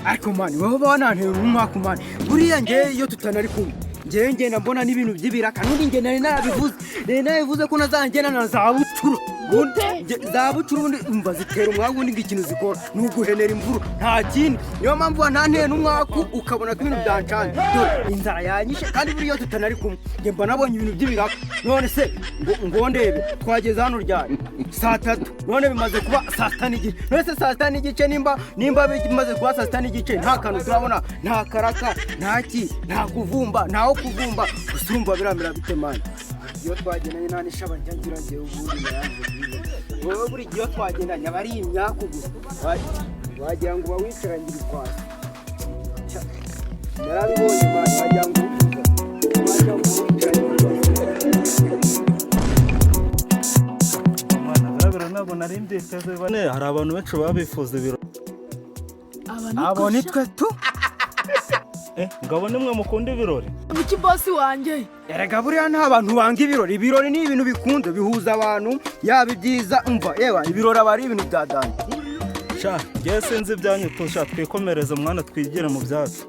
ariko mani wowe banantera umwaka mani buriya nge iyo tutanari kumwe nge ngenda mbona n'ibintu by'ibiraka n'undi nge nari narabivuze ko nazangena na zabucuru zabucuru ubundi umva zitera umwaka ubundi ikintu zikora ni uguhenera imvuru nta kindi niyo mpamvu wanantera n'umwaka ukabona ko ibintu byancanze dore inzara yanyishe kandi buriya iyo tutanari kumwe nge mba nabonye ibintu by'ibiraka none se ngo ndebe twageze hano ryari saa 3 none bimaze kuba saa 6 n'igice none se saa 6 n'igice nimba bimaze kuba saa 6 n'igice nta kantu turabona nta karaka nta kuvumba ntaho kuvumba usumva biramira bitemana iyo twagendanye nani shaba ngira ngiye ubundi naranze wowe buri gihe twagendanye abari imyaku gusa wagira ngo bawicarangira kwasi narabibonye mwana wagira ngo ntabwo nari mbiteze bane hari abantu benshi babifuza ibiro abo nitwe tu ngabo nimwe mukunda ibirori iki boss wanjye erega buriya nta bantu banga ibirori ni ibintu bikunze bihuza abantu yaba ibyiza umva yewe ibirori aba ari ibintu byadanye sha ngiye sinzi ibyanyu tusha twikomereze mwana twigire mu byacu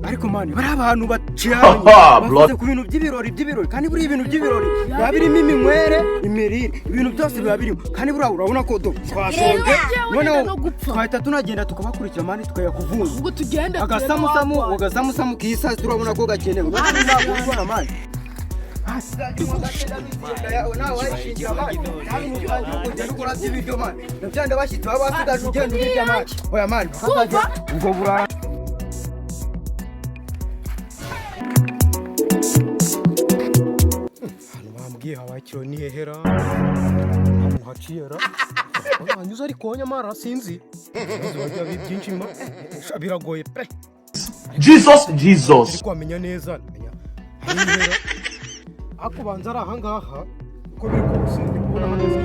ariko mani bari abantu baciye ku bintu by'ibirori kandi buri ibintu by'ibirori biba birimo iminywere imirire ibintu byose biba birimo kandi buriya urabona ko twashonje noneho twahita tunagenda tukabakurikira mani tukayakuvunja ubwo tugende agasamusamu kisa turabona ko gakenewe ntabwo ubona mani nabyanda bashyitsi baba basigaje ugenda ubirya mani oya mani ubwo burara hawakiro ni hehera hamuhaciyera anyuze ari konya mara sinzi bajya byinshi biragoye pe Jesus kwamenya neza hehera akubanza ari ahangaha uko biri kose ndi kubona haneze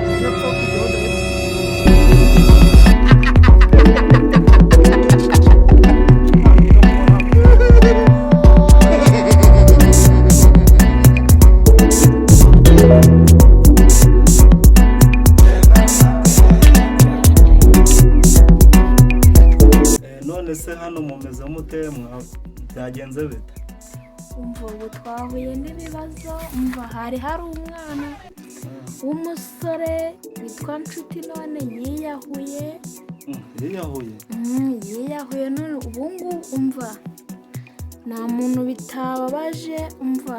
se hano mumeze mute byagenze bite umva ubu twahuye n'ibibazo umva hari umwana w'umusore witwa Nshuti none yiyahuye none ubungu umva nta muntu bitababaje umva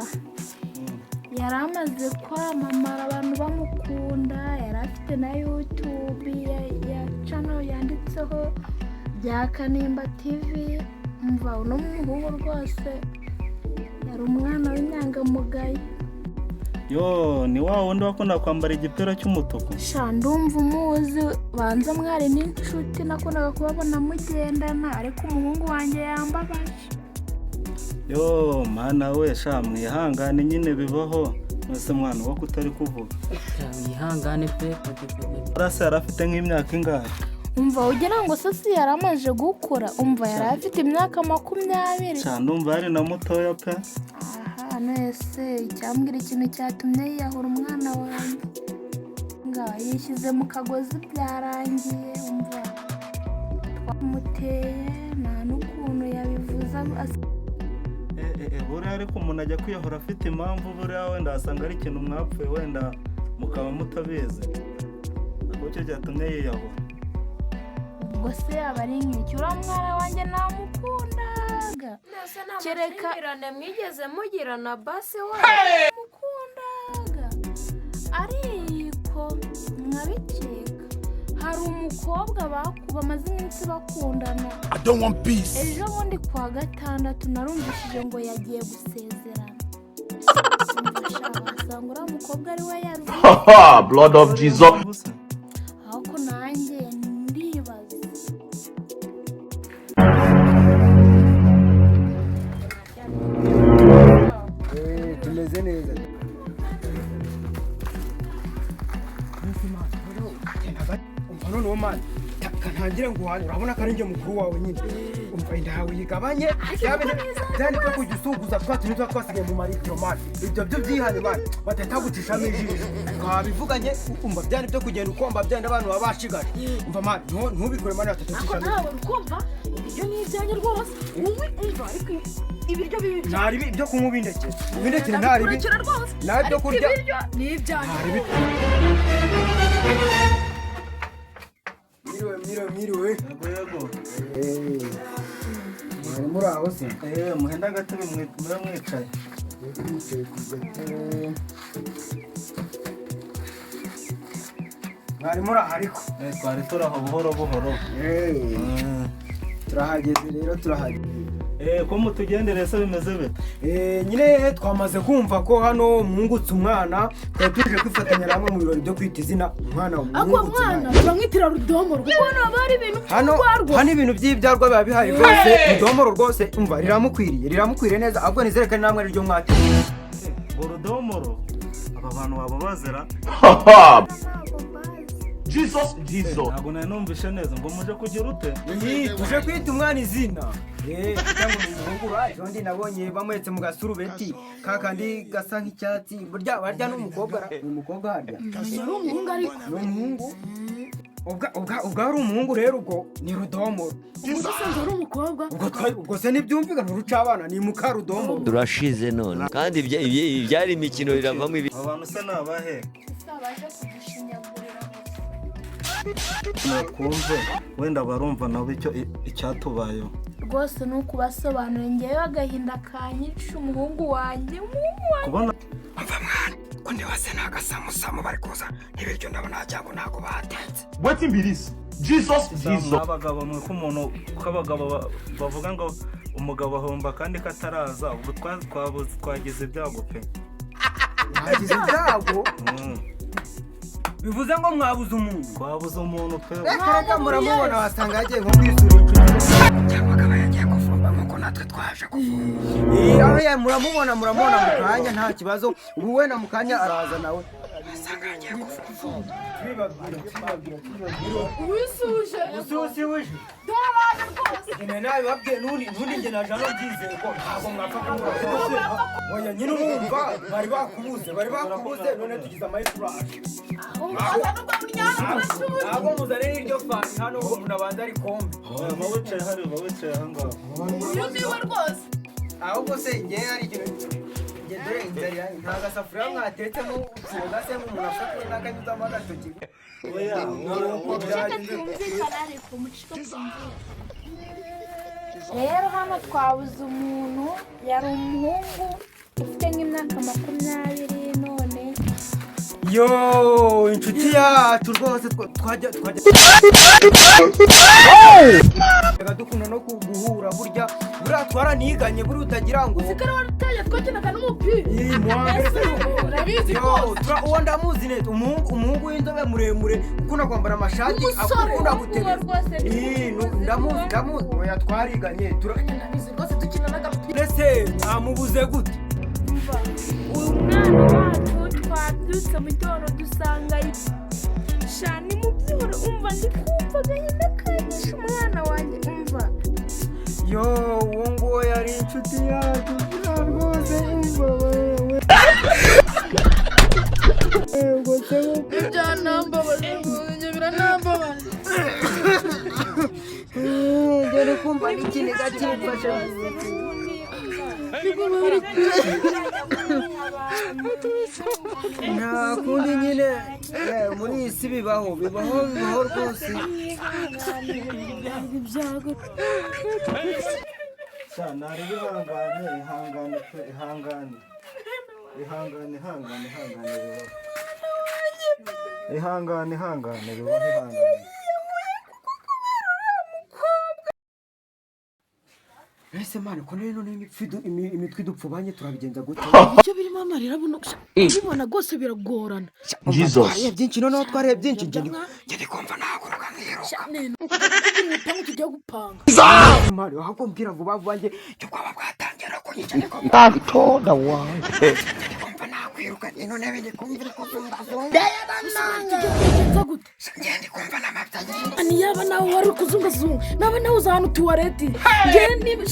yari amaze kwamamara abantu bamukunda yari afite na YouTube ya channel yanditseho Ryakanimba TV umva uno muhungu rwose yari umwana w'inyangamugayo ni wa wundi wakunda kwambara igipira cy'umutuku sha ndumva umuzi banza mwari n'inshuti nakundaga kubabona mugendana ariko umuhungu wanjye yambabaje mana we sha mwihangane nyine bibaho mwese mwana wo kutari kuvuga mwihangane pe arasa yari afite nk'imyaka ingahe umva ugira ngo sasi yaramaje gukura umva yari afite imyaka 20 cyane umva ari na mutoya pe nese cyambwira ikintu cyatumye yiyahura umwana wanjye yishyize mu kagozi byarangiye umva twamuteye nta n'ukuntu yabivuza buriya ariko umuntu ajya kwiyahura afite impamvu buriya wenda asanga ari ikintu mwapfuye wenda mukaba mutabizi kuko cyo cyatumye yiyahura ubwo se yaba ari nk'iki uriya mwana wanjye namukundaga kereka mwigeze mugirana basi we namukundaga ariko nkabikeka hari umukobwa bamaze iminsi bakundana ejo bundi kwa gatandatu narumvishije ngo yagiye gusezerana wasanga uriya mukobwa ari we yaruhuye blood of Jesus ahubwo nanjye ndibaza tumeze neza noneho mani reka ntangire nguhane urabona ko ari njye mukuru wawe nyine umva indawe uyigabanye byari byo kujya usuguza twa tuntu tuba twasigaye mu maritiro mani ibyo byo byihane mani batahita gucishamo ijisho twabivuganye umva byari byo kugenda ukomba byenda abantu baba bashigaje umva mani ntubikore mani batatu ako nawe ukumva ibyo ni ibyanjye rwose wowe umva ariko ibiryo bibi ntari byo kunywa ibindekere ntari bi nawe byo kurya ni ibyanjye Miriwe. Yego. Muri aho se? Muhenda gatebe mwicaye. Mwari muri aho ariko? Twari turaho buhoro. Turahageze rero turahageze. Ko mutugendere se bimeze bite? Nyine twamaze kumva ko hano mwungutse umwana twari tuje kwifatanya namwe mu birori byo kwita izina umwana mwungutse umwana bamwitira rudomoro kuko hano bari ibintu hano ibintu by'ibyarwa biba bihari rwose rudomoro rwose umva riramukwiriye neza ahubwo nizereka namwe ari ryo mwati urudomoro aba bantu baba bazera Jesus. Ntabwo nari numvishe neza ngo muje kugira ute? Tuje kwita umwana izina. Cyangwa umuhungu ejo ndi nabonye bamuhetse mu gasurubeti kakandi gasa nk'icyatsi burya barya n'umukobwa harya. Ari umuhungu ariko. Ni umuhungu. Ubwo ari umuhungu rero ubwo ni rudomoro. Ubwo se ari umukobwa. Ubwo se n'ibyumvikana uruca abana ni muka rudomoro. Turashize none kandi ibyari imikino riravamo ibi. Abantu se nabahe? Sabaje kudushinyagurira. Nakumve wenda barumva nabo icyatubayeho rwose ni ukubasobanurira ngewe agahinda kanyica umuhungu wanjye kubona umva mwana ko ndiwase n'agasamusamu bari kuza n'ibiryo ndabona cyangwa ntago batetse Wetin be this? Jesus. abagabo mwe k'umuntu k'abagabo bavuga ngo umugabo ahomba kandi kataraza ubwo twagize ibyago pe mwagize ibyago bivuze ngo mwabuze umuntu twabuze umuntu pe reka muramubona wasanga yagiye nko kwisura inshuti cyangwa akaba yagiye kuvumba nk'uko natwe twaje kuvumba muramubona mu kanya nta kibazo ubu wenda mu kanya araza nawe wasanga yagiye kuvumba wisuje wisuje ndabana rwose nyine nawe babwiye n'undi njye naje hano byizeye ko ntabwo mwapfa kumura oya nyine urumva bari bakubuze none tugize amayifuraje ntabwo muzane n'iryo fani hano umuntu abanza ari kombe bawicaye ahangaha uyu niwe rwose ahubwo se ngewe hari ikintu dore inzara nta gasafuriya mwatetsemo utunga se nk'umuntu afata n'akanyuzamo agatoki oya rero hano twabuze umuntu yari umuhungu ufite nk'imyaka 20 none yo inshuti yacu rwose twajya dukunda no guhura burya twaraniganye buri utagira ngo uzikara waruteye twakinaga n'umupira urabizi uwo ndamuzi neza umuhungu w'inzobe muremure ukunda kwambara amashati akunda gutereza ndamuzi oya twariganye turabizi rwose dukina n'agapira ese amubuze gute uyu mwana wacu twabyutse mu gitondo dusanga shani mu byoro umva ndi kumva agahinda kanyishe umwana wanjye umva yo uwo nguwo yari inshuti yacu rwose umva wewe byanambabaje njye biranambabaje dore kumva n'ikiniga kimfashe nta kundi nyine muri iyi si bibaho rwose nari ihangane bibaho ese mani ko rero imitwe idupfubanye turabigenza gute ibyo birimo amarira buno ubibona rwose biragorana Jesus. byinshi noneho twareye byinshi ngende kumva nahaguruka nkiruka tujya gupanga mani ahubwo mbwira vuba njye cyo kwaba bwatangira ko nyine Ntabitoda wanjye. kumva nakwiruka none bindi kumvira ko tujya gute ngende kumva n'amabya mani yaba nawe wari kuzungazunga naba nawe uzahana tuwareti ngewe niba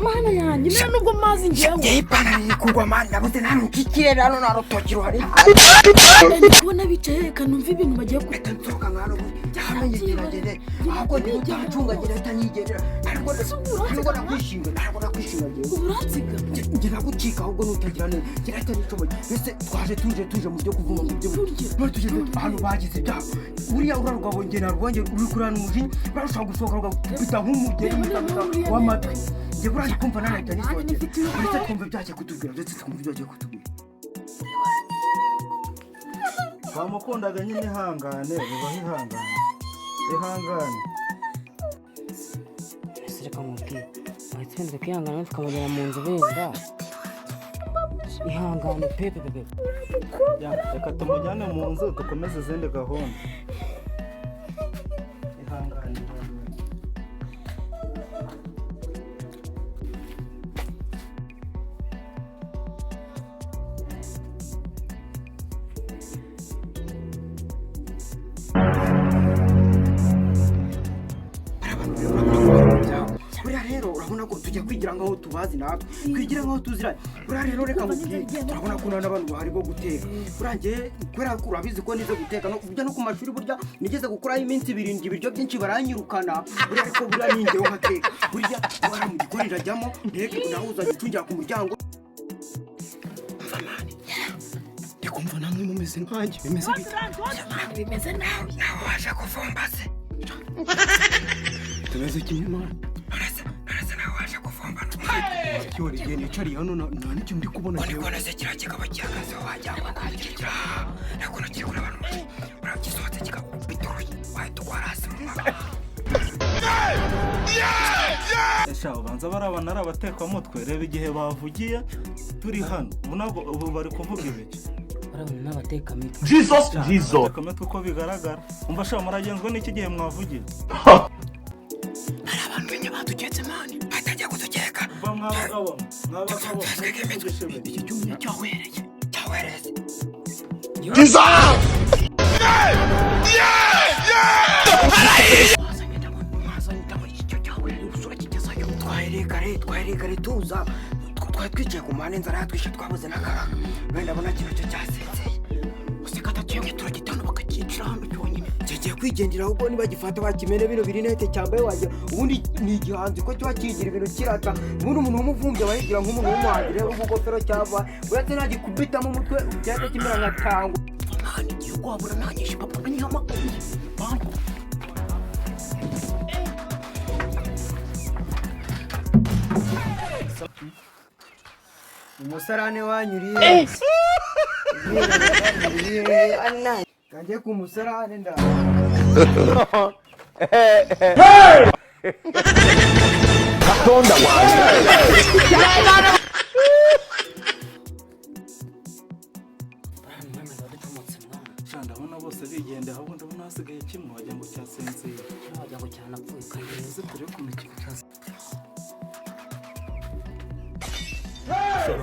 mana yanjye nta nubwo mazi ngewe ipantaro iri kugwa mani nabuze nta nukikirere hano nta rutoki ruhari ubona bicaye reka numva ibintu bagiye reka nsohoka nk'ahantu cyamenye geragere ahubwo ndi gutacungagira ahita nigerera ntabwo nakwishinga uburansiga ngira gucika ahubwo nutagira neza ngira ahita nicomoye mbese tuje mu byo kuvuma mu byo none tugeze ahantu bagize ibyaha uriya urarugabo nge narwongera uri kurana umujinya urarushaho gusohoka rugakubita nk'umugeri w'amatwi njye burari kumva nanahita nisohokera ndetse twumva ibyagiye kutubwira wamukundaga nyine ihangane bibaho ihangane reka mubwire abatsinze kwihangana tukamujyana mu nzu beza ihangane pepe reka tumujyane mu nzu dukomeze izindi gahunda ihangane buriya rero urabona ko tujya kwigira nk'aho tubazi natwe twigira nk'aho tuziranye buriya rero reka mubwire turabona ko n'abantu bahari bo guteka buriya kubera ko urabizi ko nize guteka no kubyo no ku mashuri burya nigeze gukuraho iminsi 7 ibiryo byinshi baranyirukana buriya ariko buriya ningeho nkateka buriya wari mu gikoni irajyamo ndeke nawe uzajya ucungira ku muryango ndikumva namwe mumeze nkanjye bimeze bite bimeze nawe waje kuvumba se tumeze kimwe mwana arasa nawe waje kuvumba cyori igihe nicariye hano nta n'icyo ndi kubona urabona se kiriya kigabo gihagaze wajya ngo nakirya nakona kiri kuri abantu uragisohotse kikakubitoroye wahita ugwa hasi mu mababa esha ubanza barabana ari abatekamutwe reba igihe bavugiye turi hano ubu bari kuvuga ibiki barabona n'abatekamitwe Jesus. abatekamitwe uko bigaragara umva sha muragenzwe n'iki gihe mwavugiye hari abantu benye baduketse mani batajya kudukeka mva mwabagabo iki cyumye cyawereye twaherekare tuza twari twicaye ku mpande inzara yatwishe twabuze n'akaraga none ndabona kino cyo cyasenzeye useka ataciyenge turagitano bakakicira hano cyonyine kigiye kwigendera ahubwo nibagifata bakimene bino birinete cyambaye wagira ubundi ni igihanzi ko kiba kigira ibintu kirata ubundi umuntu w'umuvumbyi abayigira nk'umuntu w'umuhagire w'ubugofero cyava uretse nagikubitamo umutwe cyahita kimera nka tango mani igihe wabura nanyishe papa anyama banko umusarane wanyuriye kanjye ku musarane nda Katonda wanjye. ndabona bose bigende ahubwo ndabona hasigaye kimwe wagira ngo cyasenzeye wagira ngo cyanapfuye kaneze kure ukuntu kikaze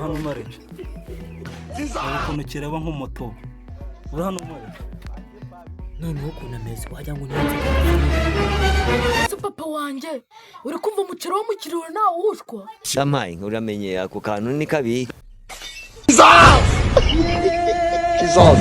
hano mareke ukuntu kireba nk'umutobo uri hano mareke noneho ukuntu ameze wagira ngo ese papa wanjye uri kumva umuceri wo mu kiriro nawe uwushwa Shamayi uramenye ako kantu ni kabi Jesus.